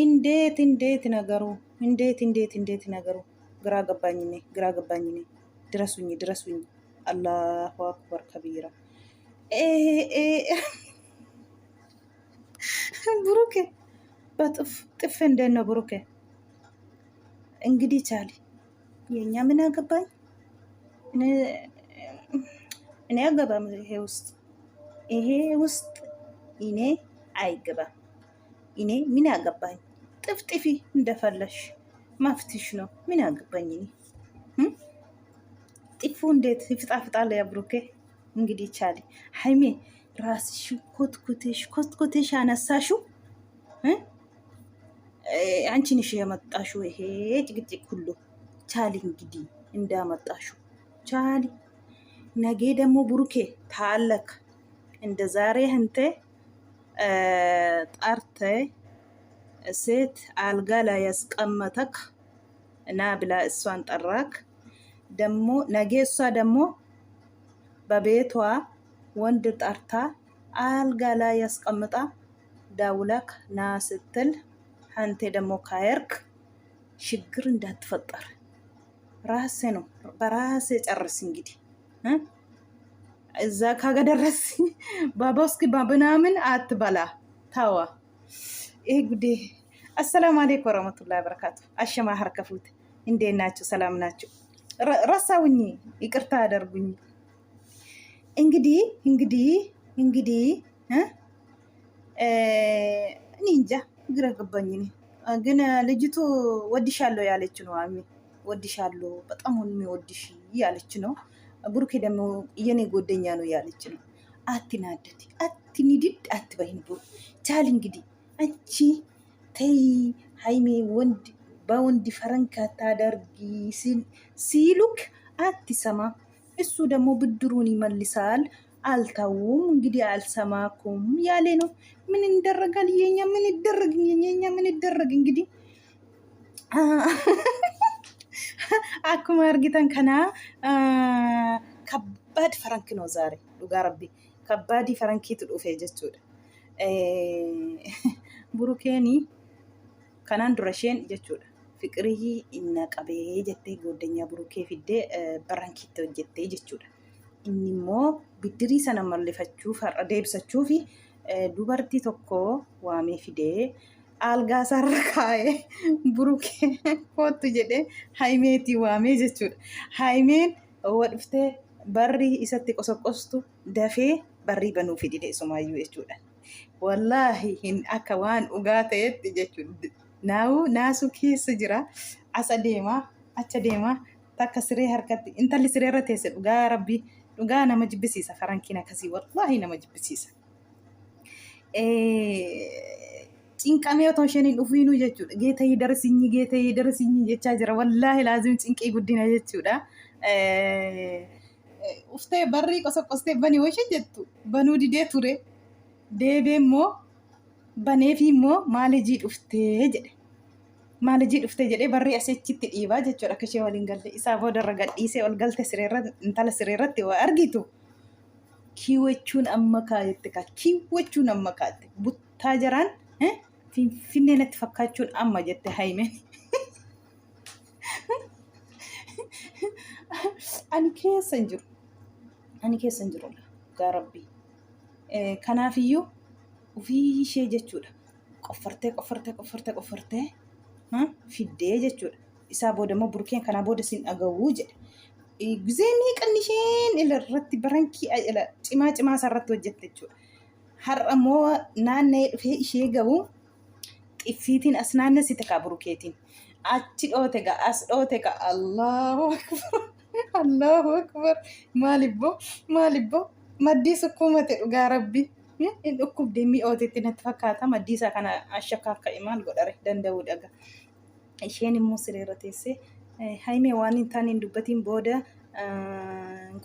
እንዴት ነገሩ እንዴት ነገሩ ግራ ገባኝ። ድረሱኝ አላሁ አክበር ከቢራ ብሩኬ ጥፍ እንዴት ነው ብሩኬ? እንግዲህ ቻሊ የኛ ምን አገባኝ እኔ አገባም ይሄ ውስጥ እኔ አይገባም። እኔ ምን አገባኝ? ጥፍጥፊ እንደፈለሽ ማፍትሽ ነው። ምን አገባኝ እኔ ጥፉ እንዴት ይፍጣፍጣል ያ ብሩኬ። እንግዲህ ቻሊ ሃይሜ ራስሽ ኮትኩቴሽ አነሳሽው። አንቺ ነሽ የመጣሽው ይሄ ጭቅጭቅ ሁሉ። ቻሊ እንግዲህ እንዳመጣሽው ቻሊ። ነገ ደግሞ ብሩኬ ታለክ እንደ ዛሬ አንተ ጠርተ ሴት አልጋ ላይ ያስቀመጠክ እና ብላ እሷን ጠራክ። ደግሞ ነገ እሷ ደግሞ በቤቷ ወንድ ጠርታ አልጋ ላይ ያስቀምጣ ዳውላክ ና ስትል አንተ ደግሞ ካየርክ ችግር እንዳትፈጠር ራሴ ነው በራሴ ጨርስ። እንግዲህ እዛ ካገደረስ ባባውስኪ ባብናምን አትበላ ታዋ። ይሄ ጉዴ። አሰላሙ አለይኩም ወራህመቱላሂ ወበረካቱ። አሸማ ሀርከፉት እንዴት ናችሁ? ሰላም ናችሁ? ረሳውኝ ይቅርታ አደርጉኝ። እንግዲህ እኔ እንጃ ግራ ገባኝ። ግን ልጅቱ ወድሻለሁ ያለች ነው። ወድሻለሁ በጣም የሚወድሽ ያለች ነው። ብሩኬ ደግሞ የኔ ጎደኛ ነው ያለች ነው። አትናደድ፣ አትንድድ፣ አትበይን ብሩ ቻል። እንግዲህ አንቺ ተይ ሃይሜ በወንድ ፈረንካ ታደርጊ ሲሉክ አትሰማ። እሱ ደግሞ ብድሩን ይመልሳል። አልተውም እንግዲህ አልሰማኩም ያለ ነው። ምን እንደረጋል? የኛ ምን ይደረግ እንግዲህ አኩማ እርግጠን ከና ከባድ ፈረንክ ነው ዛሬ ዱጋ ረቢ ከባድ ፈረንኪት ዱፌ ጀቹudha ብሩኬኒ ከናን ዱረሼን ጀቹudha ፍቅርይ ኢነቀቤ ጀቴ ጎደኛ ብሩኬ ፊዴ በረንኪት ጀቴ ጀቹudha ኢኒሞ ብድሪ ሰነ መልፈቹ ፈራ ደብሰቹ ፊ ዱበርቲ ቶኮ ዋሜ ፊዴ አልጋ ሳረካዬ ብሩኬ ኮቱ ጀዴ ሃይሜቲ ዋሜ ጀቹudha ሃይሜን ወድፍቴ በሪ ኢሰቲ ቆሰቆስቱ ደፌ በሪ በኑ ፊዲዴ ሱማዩ ጀቹudha ወላሂ ሂን አከዋን ኡጋቴት ጀቹudha ናሱ ኬስ ጅራ አሰዴማ አቸዴማ takka siree harkatti intalli siree irra teesse dhugaa rabbii dhugaa nama jibbisiisa farankiin akkasii wallaahi nama jibbisiisa. Cinqamee otoo isheen hin dhufiinuu jechuudha. Geetayii darsinyi jechaa jira. Wallaahi laazim cinqii guddina jechuudha. Uftee barrii qosoqqostee banii wayishin jettu banuu didee ture. Deebee immoo baneefi immoo maalijii dhuftee jedhe. Maalijii dhuftee jedhee barrii asichitti dhiibaa jechuudha. Akka ishee waliin galte isaa boodarra gadhiisee ol galte intala sireerratti waa argitu. Kiiwachuun amma kaayetti kiiwachuun amma kaa'ette buttaa jiraan finfinnee natti fakkaachuun amma jette Haymeen. Ani keessa hin jiru gaa rabbii. Kanaafiyyuu ofii ishee jechuudha. Qoffartee fiddee jechuudha. Isaa booda immoo burkeen kanaa booda sin dhagawuu jedhe. Gizeenii qannisheen irratti barankii cimaa sarratti hojjette jechuudha. Har'a immoo naanna'ee dhufee ishee gabu xiffiitiin as naannessite kaa burkeetiin. Achi dhoote gaa as dhoote gaa Allahu akbar maalibboo maddii sukkuumate dhugaa rabbi. In dhukkubdee mi'ootetti natti fakkaata. Maddii isaa kana ashakka akka imaal godhare danda'uu dhaga. Isheen immoo sireerra teessee Haymee waan hin taane hin dubbatiin booda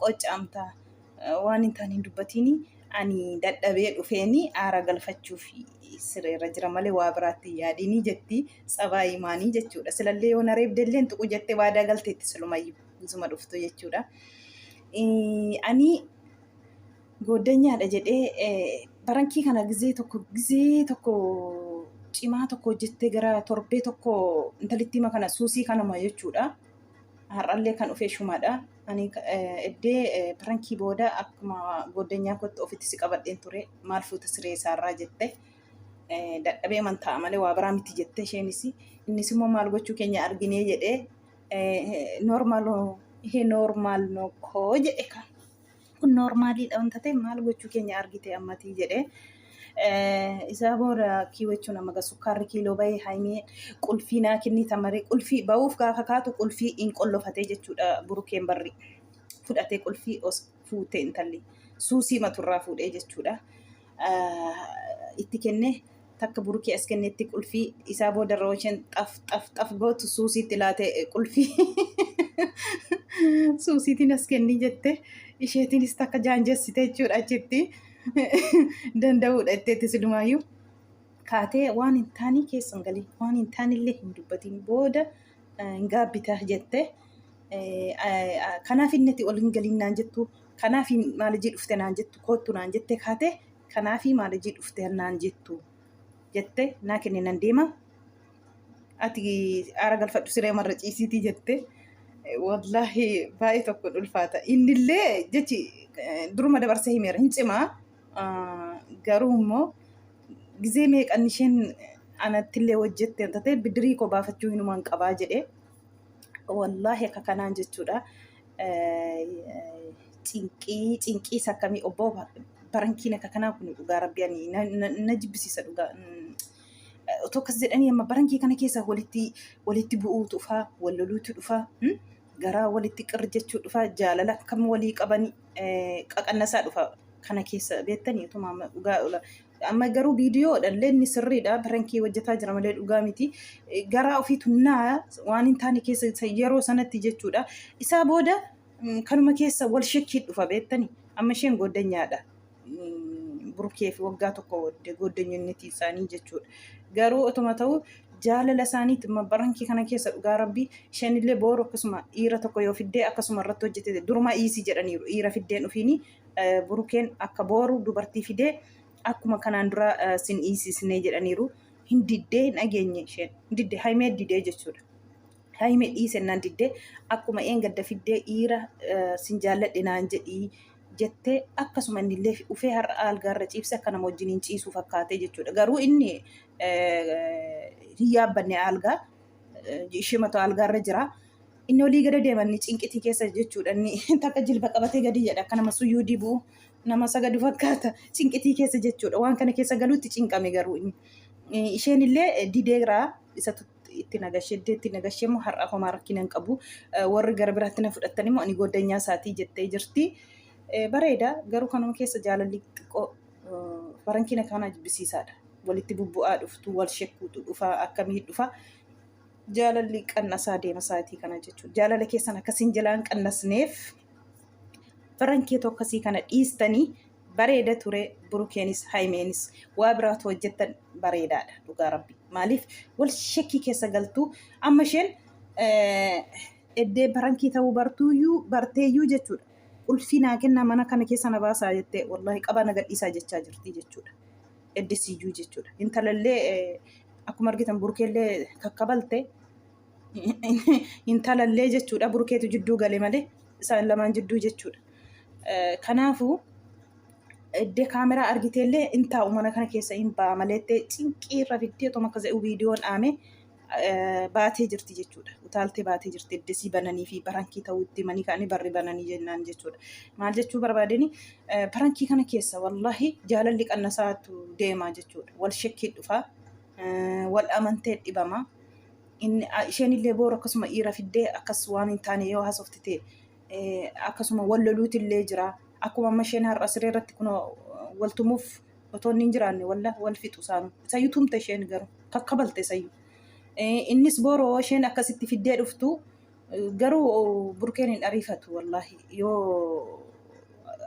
qoccamta. Waan hin taane hin dubbatiin ani dadhabee dhufeeni aara galfachuuf sireerra jira malee waa biraatti yaadinii jetti sabaa imaanii jechuudha. Silallee yoo nareebdellee tuqu jettee waadaa galteetti silumayyuu isuma dhuftu jechuudha. Ani goddanyaadha jedhee barankii kana gizee tokko cimaa tokko hojjettee gara torbee tokko intalitti hima kana suusii kanuma jechuudha. Har'allee kan dhufee shumaadha. Ani eddee barankii booda akkuma goddanyaa kootti ofitti si qabadheen ture maal fuuta siree isaarraa jette dadhabee amantaa malee waa biraa miti jette isheenis. Innis immoo maal gochuu keenya arginee jedhee noormaal nokkoo jedhe kan kun noormaaliidha wanta ta'e maal gochuu keenya argite ammatii jedhee. Isaa booda kiiwachuun amma sukkaarri kiiloo bahee haimee qulfii naa kennita maree qulfii ba'uuf gaafa kaatu qulfii in qollofatee jechuudha. Burukeen barri fudhatee qulfii os fuutee intalli suusii maturraa fuudhee jechuudha. Itti kennee takka burukee as kennetti qulfii isaa booda rooshen xaf gootu suusiitti laatee qulfii suusiitiin as kennii jette isheetiinis takka jaanjessite jechuudha achitti. Danda'uudha itteetti sidumaayyuu kaatee waan hin taanii keessan galii waan hin taanillee hin dubbatiin booda hin gaabbitaa jette. Kanaaf inneti ol hin galiin naan jettu kanaaf maalijii dhufte naan jettu koottu naan jette kaatee kanaaf maalijii dhufte naan jettu jette naa kenne nan deema ati aara galfadhu siree marra ciisiitii jette. Wallaahi baay'ee tokko ulfaata innillee jechi duruma dabarsee himeera hin cimaa. Garuu immoo gizee meeqan isheen anattillee hojjette wanta ta'e bidirii koo baafachuu hinumaan qabaa jedhee wallaahi akka kanaan jechuudha. Cinqii sakkamii obboo barankiin akka kanaa kun dhugaa rabbianii na jibbisiisa dhugaa. Otoo akkas jedhanii amma barankii kana keessa walitti bu'uutu dhufaa walloluutu dhufaa garaa walitti qirri jechuu dhufaa jaalala akkam walii qabanii qaqannasaa dhufaa. Kana keessa beektanii utuma dhugaa oola. Amma garuu viidiyoodhaan inni sirriidha. Barankii hojjetaa jira malee dhugaa miti. Garaa ofiitu naa waan hin taane keessa yeroo sanatti jechuudha. Isaa booda kanuma keessa wal shakkii dhufa beektanii. Amma isheen goddanyaadha. Burukee fi waggaa tokko goddanyanniti isaanii jechuudha. Garuu otuma ta'u jaalala isaaniitti barankii kana keessa dhugaa rabbii isheenillee booru akkasuma dhiira tokko yoo fiddee akkasuma irratti hojjete duruma dhiisii jedhaniiru dhiira fiddeen dhufiini. Burukeen akka booru dubartii fidee akkuma kanaan dura sin dhiisisnee jedhaniiru hin diddee hin dhageenye isheen hin diddee haimee didee jechuudha. Haimee dhiisennaan diddee akkuma gadda fiddee dhiira sin jaalladhe naan jedhii jettee akkasuma innillee ufee har'a algaarra ciibse akka nama wajjiniin ciisuu fakkaatee jechuudha. Garuu inni hin yaabbanne algaa ishimatu algaarra jira. Inni olii gada deemanni cinqitii keessa jechuudha. Inni takka jilba qabatee gadi jedha akka nama suyyuu dibuu nama sagadu fakkaata cinqitii keessa jechuudha. Waan kana keessa galuutti cinqame garuu isheenillee dideeraa isatu itti nagashee immoo har'a homaa rakkina hin qabu. Warri gara biraatti na fudhatan immoo ani goddanyaa isaatii jettee jirti. Bareeda garuu kanuma keessa jaalalli xiqqoo barankiina kana jibbisiisaadha. Walitti bubbu'aa dhuftu wal shakkuutu dhufaa akkamii dhufaa. Jaalalli qannasaa deema isaatii kana jechuudha. Jaalala keessan akkasiin jalaan qannasneef barankee tokkasii kana dhiistanii bareeda ture. Burukeenis haimeenis waa biraatu hojjettan bareedaadha dhugaa rabbi. Maaliif wal shakkii keessa galtuu amma isheen eddee barankii ta'uu barteeyyuu jechuudha. Qulfii naa kennaa mana kana keessa na baasaa jettee wallaahi qaba na gadhiisaa jechaa jirti jechuudha. Eddesiyyuu jechuudha. Intalallee akkuma argitan burukeellee kakkabalte intalallee jechuudha. Burukeetu jidduu gale malee isaan lamaan jidduu jechuudha. Kanaafuu eddee kaameraa argiteellee intaa'u mana kana keessa hin baa maleettee cinqii irra fiddee otoo akka za'u viidiyoon dhaame baatee jirti jechuudha. Utaaltee baatee jirti eddesii bananii fi barankii ta'uutti manii kaanii barri bananii jennaan jechuudha. Maal jechuu barbaadeni barankii kana keessa wallaahi jaalalli qannasaatu deemaa jechuudha. Wal shakkii dhufaa. Wal amantee dhibama. Isheenillee booru akkasuma dhiira fiddee akkas waan hin taane yoo haasoftite akkasuma wal loluutillee jira. Akkuma amma isheen har'a siree irratti kun waltumuuf otoo hin jiraanne wal fixu isaanu. Isayyuu tumte isheen garuu kakkabalte isayyuu. Innis booru isheen akkasitti fiddee dhuftu garuu burukeen hin ariifatu wallaahi yoo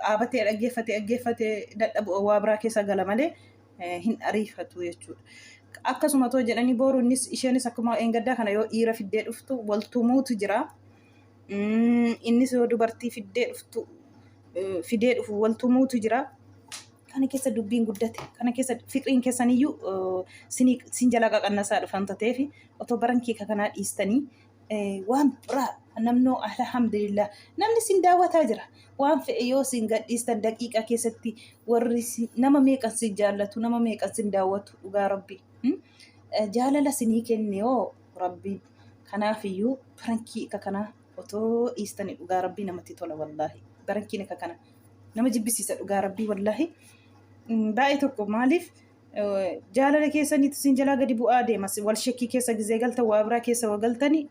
dhaabatee dhaggeeffate dadhabu waa biraa keessa gala malee hin ariifatu jechuudha. Akkasuma too jedhanii booru isheenis akkuma gaddaa kana yoo dhiira fiddee dhuftu waltumuutu jira. Innis yoo dubartii fiddee dhufu waltumuutu jira. kana keessa dubbiin guddate kana keessa fiqriin keessaniyyuu sin jala qaqannasaa dhufan ta'ee fi otoo barankii kanaa dhiistanii waan biraa namnoo alhamdulillah namni sin daawwataa jira waan fe'e yoo sin gadhiistan daqiiqaa keessatti warri nama meeqan sin jaallatu nama meeqan sin daawwatu dhugaa rabbi jaalala sinii kenne yoo rabbiin kanaafiyyuu barankii kanaa otoo dhiistanii dhugaa rabbii namatti tola wallaahi barankiin kana nama jibbisiisa dhugaa rabbii wallaahi baay'ee tokko maaliif jaalala keessaniitu sin jalaa gadi bu'aa deemas wal shakkii keessa gizee galtan waa biraa keessa wagaltanii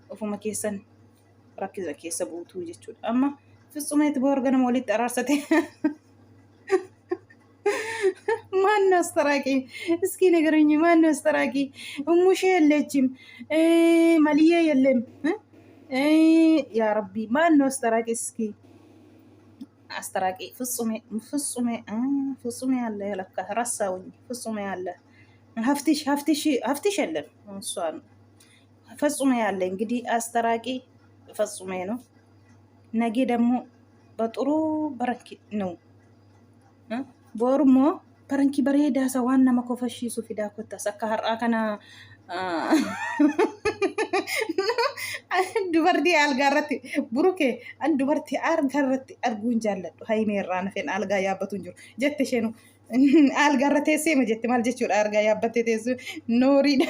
ofuma keessan rakkisa keessa buutuu jechuudha amma ፍጹሜት በወርገን ሞሊት ጠራርሰቴ ማን አስተራቂ እስኪ ንገሩኝ ማን አስተራቂ እሙሽ የለችም ማልዬ የለም ያ ረቢ ማን አስተራቂ እስኪ አስተራቂ ፍጹሜ አለ ለካ ረሳውኝ ፍጹሜ አለ ሀፍትሽ የለም እሷን ፍጹሜ አለ እንግዲህ አስተራቂ ፍጹሜ ነው ነገ ደግሞ በጥሩ በረኪ ነው ቦርሞ በረንኪ በሬዳ ሰዋና መኮፈሺሱ ፊዳ ኮታ ሰካራ ከና ዱበርዲ አልጋረቲ ብሩኬ አንድ ዱበርቲ አርጋረቲ አርጉን ጃለዱ ሃይሜራን ፈን አልጋ ያበቱን ጅሩ ጀተሸኑ አልጋረቴ ሴ መጀት ማልጀቹ አርጋ ያበቴቴሱ ኖሪዳ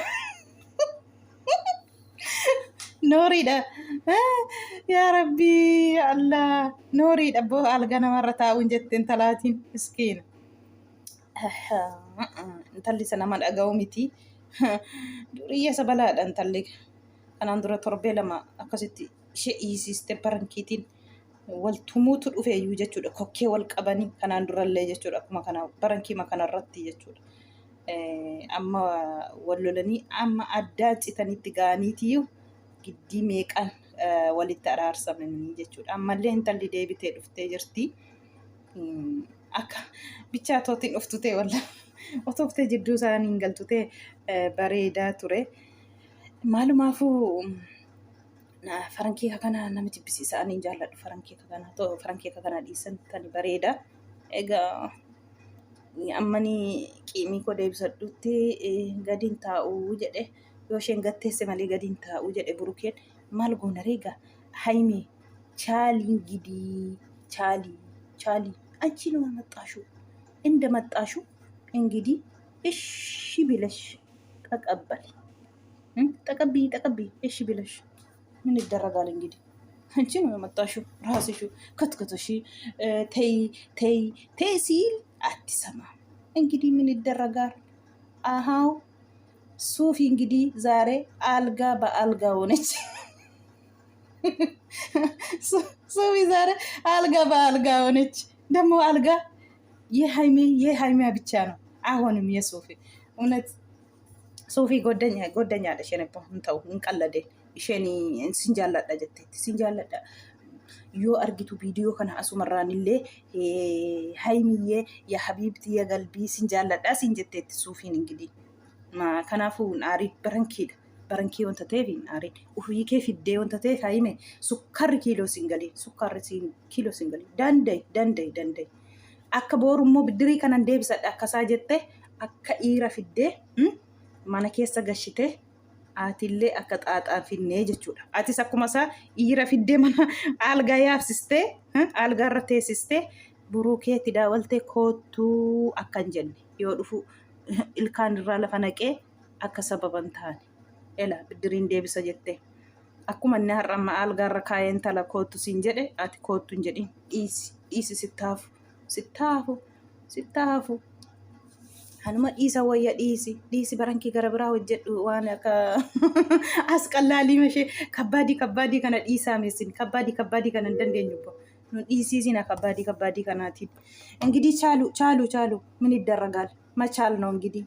ኖሪዳ ያ ረቢ አላ ኖሪዳ ቦ አልጋና ማረታ ወንጀትን ተላቲን ምስኪን እንተልሰ ነማ ዳጋው ሚቲ ዱርዬ ሰበላዳ እንተልክ kanaan dura torbee lama akkasitti ishee hiisiste barankiitiin wal tumuutu dhufeeyyuu jechuudha kokkee wal qabanii kanaan durallee jechuudha akkuma kana barankiima kanarratti jechuudha amma wal lolanii amma addaan citanitti ga'aniitiyyuu giddii meeqan walitti araarsamanii jechuudha ammallee intalli deebitee dhuftee jirti akka bichaa tootiin dhuftutee walla otooftee jidduu isaanii hin galtutee bareedaa ture maalumaafuu farankii kana nama jibbisiisa ani jaalladhu farankii kana dhiisan tani bareeda egaa ammani qiimii koo deebisadhutti gadiin taa'uu jedhe yoo isheen gatteesse malee gadiin taa'uu jedhe burukeen maal goona reega haymee chaaliin gidii chaalii አንቺ ነው ያመጣሽው እንደመጣሽው እንግዲህ እሺ ብለሽ ተቀበይ እሺ ብለሽ ምን ይደረጋል እንግዲህ አንቺ ነው ያመጣሽው ራስሽ ከትከተሽ ተይ ሲል አትሰማም እንግዲህ ምን ይደረጋል አሃው ሶፊ እንግዲህ ዛሬ አልጋ በአልጋ ሆነች ሶፊ ዛሬ አልጋ በአልጋ ሆነች ደግሞ አልጋ የሃይሜ ብቻ ነው አሁንም የሶፊ እውነት ሶፊ ጎደኛ አለሽ የነበው እንተው እንቀለደ እሺኒ ሲንጃላዳ ጀተት ሲንጃላዳ ዮ አርጊቱ ቪዲዮ ከና አሱመራንሌ ሃይሚዬ የሐቢብቲ የገልቢ ሲንጃላዳ ሲንጀተት ሶፊን እንግዲህ ማ ከናፉ ናሪ በረንኪ ወንተ ተፊ ናሪ ኡፍይ ከፊ ደ ወንተ ተፊ ሃይሜ ሱካር ኪሎ ሲንገሊ ዳንደይ አከ ቦሩሞ ብድሪ ከናን ደብሰዳ አከሳ ጀተ አከ ኢራ ፊደ mana keessa gashite atillee akka xaaxaan finnee jechuudha. Atis akkuma isaa dhiira fiddee mana algaa yaabsistee algaa irra teessistee burukeetti daawwaltee koottuu akkan jenne yoo dhufu ilkaan irraa lafa naqee akka sababan taane ela biddiriin deebisa jettee akkuma inni har'a amma algaa irra kaayeen tala koottu siin jedhe ati koottu hin jedhin dhiisi sittaafu hanuma dhiisa wayya dhiisi barankii gara biraa hojjedhu waan akka as qallaalii mashee kabbaadii kana dhiisaa meessin kabbaadii kana hin dandeenyu nu dhiisiisina kabbaadii kanaatiin እንግዲህ ቻሉ ምን ይደረጋል መቻል ነው እንግዲህ